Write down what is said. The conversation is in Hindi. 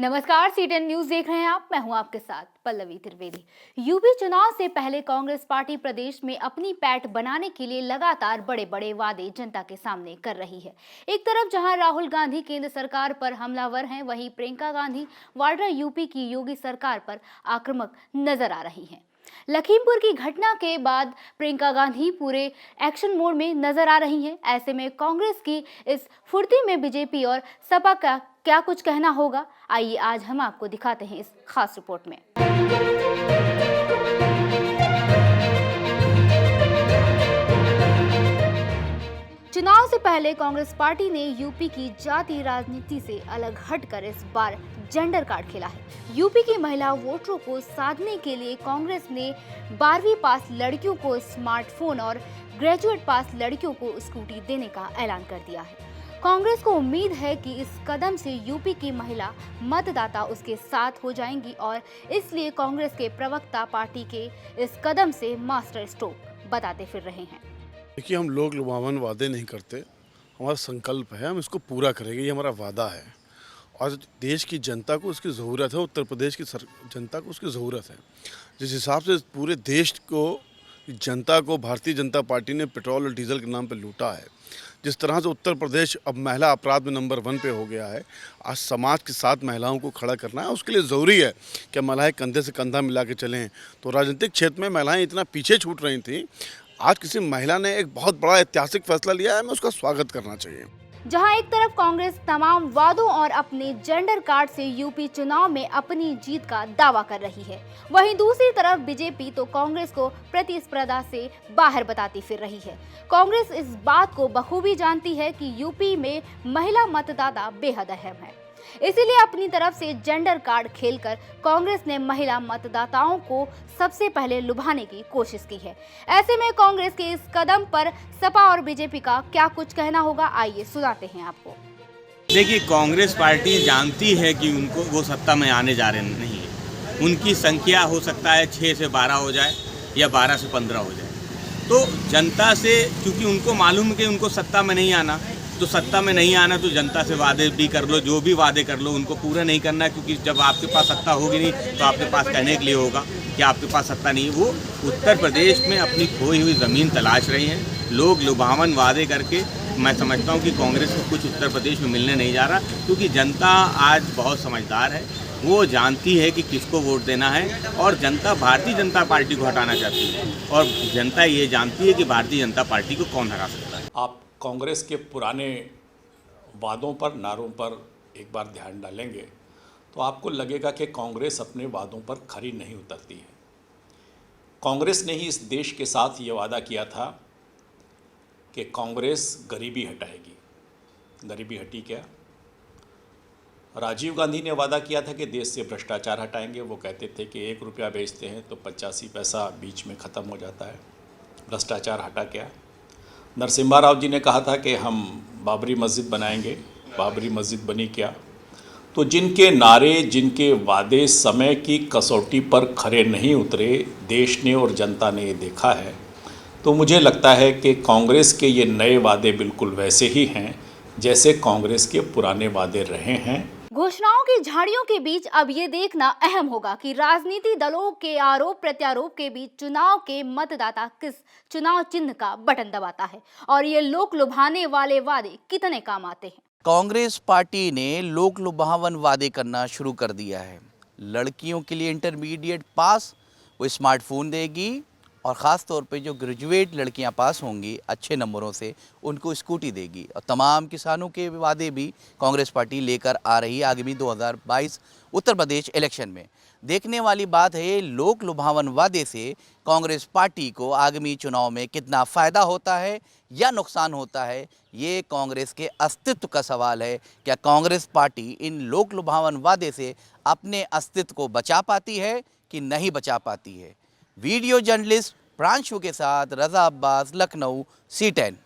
नमस्कार, सीटेन न्यूज देख रहे हैं आप। मैं हूं आपके साथ पल्लवी त्रिवेदी। यूपी चुनाव से पहले कांग्रेस पार्टी प्रदेश में अपनी पैठ बनाने के लिए लगातार बड़े बड़े वादे जनता के सामने कर रही है। एक तरफ जहां राहुल गांधी केंद्र सरकार पर हमलावर हैं, वहीं प्रियंका गांधी वाड्रा यूपी की योगी सरकार पर आक्रामक नजर आ रही हैं। लखीमपुर की घटना के बाद प्रियंका गांधी पूरे एक्शन मोड में नजर आ रही हैं। ऐसे में कांग्रेस की इस फुर्ती में बीजेपी और सपा का क्या कुछ कहना होगा, आइए आज हम आपको दिखाते हैं इस खास रिपोर्ट में। चुनाव से पहले कांग्रेस पार्टी ने यूपी की जाति राजनीति से अलग हटकर इस बार जेंडर कार्ड खेला है। यूपी की महिला वोटरों को साधने के लिए कांग्रेस ने 12वीं पास लड़कियों को स्मार्टफोन और ग्रेजुएट पास लड़कियों को स्कूटी देने का ऐलान कर दिया है। कांग्रेस को उम्मीद है कि इस कदम से यूपी की महिला मतदाता उसके साथ हो जाएंगी और इसलिए कांग्रेस के प्रवक्ता पार्टी के इस कदम से मास्टर स्ट्रोक बताते फिर रहे हैं। देखिए, हम लोग लुभावन वादे नहीं करते, हमारा संकल्प है, हम इसको पूरा करेंगे, ये हमारा वादा है। और देश की जनता को उसकी ज़रूरत है, उत्तर प्रदेश की जनता को उसकी ज़रूरत है। जिस हिसाब से पूरे देश को जनता को भारतीय जनता पार्टी ने पेट्रोल और डीजल के नाम पर लूटा है, जिस तरह से उत्तर प्रदेश अब महिला अपराध में नंबर 1 पे हो गया है, आज समाज के साथ महिलाओं को खड़ा करना है। उसके लिए ज़रूरी है कि महिलाएं कंधे से कंधा मिला के चलें। तो राजनीतिक क्षेत्र में महिलाएं इतना पीछे छूट रही थी, आज किसी महिला ने एक बहुत बड़ा ऐतिहासिक फैसला लिया है, हमें उसका स्वागत करना चाहिए। जहां एक तरफ कांग्रेस तमाम वादों और अपने जेंडर कार्ड से यूपी चुनाव में अपनी जीत का दावा कर रही है, वहीं दूसरी तरफ बीजेपी तो कांग्रेस को प्रतिस्पर्धा से बाहर बताती फिर रही है। कांग्रेस इस बात को बखूबी जानती है कि यूपी में महिला मतदाता बेहद अहम है, इसीलिए अपनी तरफ से जेंडर कार्ड खेलकर कांग्रेस ने महिला मतदाताओं को सबसे पहले लुभाने की कोशिश की है। ऐसे में कांग्रेस के इस कदम पर सपा और बीजेपी का क्या कुछ कहना होगा, आइए सुनाते हैं आपको। देखिए, कांग्रेस पार्टी जानती है कि उनको वो सत्ता में आने जा रहे नहीं है। उनकी संख्या हो सकता है 6 से 12 हो जाए या 12 से 15 हो जाए। तो जनता से, क्योंकि उनको मालूम है कि उनको सत्ता में नहीं आना, तो सत्ता में नहीं आना तो जनता से वादे भी कर लो, जो भी वादे कर लो उनको पूरा नहीं करना है, क्योंकि जब आपके पास सत्ता होगी नहीं तो आपके पास कहने के लिए होगा कि आपके पास सत्ता नहीं है। वो उत्तर प्रदेश में अपनी खोई हुई ज़मीन तलाश रही हैं। लोग लुभावन वादे करके, मैं समझता हूँ कि कांग्रेस को कुछ उत्तर प्रदेश में मिलने नहीं जा रहा, क्योंकि जनता आज बहुत समझदार है। वो जानती है कि किसको वोट देना है और जनता भारतीय जनता पार्टी को हटाना चाहती है और जनता ये जानती है कि भारतीय जनता पार्टी को कौन हरा सकता है। आप कांग्रेस के पुराने वादों पर, नारों पर एक बार ध्यान डालेंगे तो आपको लगेगा कि कांग्रेस अपने वादों पर खरी नहीं उतरती है। कांग्रेस ने ही इस देश के साथ ये वादा किया था कि कांग्रेस गरीबी हटाएगी। गरीबी हटी क्या? राजीव गांधी ने वादा किया था कि देश से भ्रष्टाचार हटाएंगे। वो कहते थे कि 1 रुपया बेचते हैं तो 85 पैसा बीच में ख़त्म हो जाता है। भ्रष्टाचार हटा क्या? नरसिम्हा राव जी ने कहा था कि हम बाबरी मस्जिद बनाएंगे। बाबरी मस्जिद बनी क्या? तो जिनके नारे, जिनके वादे समय की कसौटी पर खरे नहीं उतरे, देश ने और जनता ने ये देखा है। तो मुझे लगता है कि कांग्रेस के ये नए वादे बिल्कुल वैसे ही हैं जैसे कांग्रेस के पुराने वादे रहे हैं। घोषणाओं की झाड़ियों के बीच अब ये देखना अहम होगा कि राजनीति दलों के आरोप प्रत्यारोप के बीच चुनाव के मतदाता किस चुनाव चिन्ह का बटन दबाता है और ये लोक लुभाने वाले वादे कितने काम आते हैं। कांग्रेस पार्टी ने लोक लुभावन वादे करना शुरू कर दिया है। लड़कियों के लिए इंटरमीडिएट पास वो स्मार्टफोन देगी और ख़ास तौर पे जो ग्रेजुएट लड़कियां पास होंगी अच्छे नंबरों से, उनको स्कूटी देगी। और तमाम किसानों के वादे भी कांग्रेस पार्टी लेकर आ रही है आगामी 2022 उत्तर प्रदेश इलेक्शन में। देखने वाली बात है लोक लुभावन वादे से कांग्रेस पार्टी को आगामी चुनाव में कितना फ़ायदा होता है या नुकसान होता है, ये कांग्रेस के अस्तित्व का सवाल है। क्या कांग्रेस पार्टी इन लोक लुभावन वादे से अपने अस्तित्व को बचा पाती है कि नहीं बचा पाती है? वीडियो जर्नलिस्ट प्रांशु के साथ रजा अब्बास, लखनऊ, C10।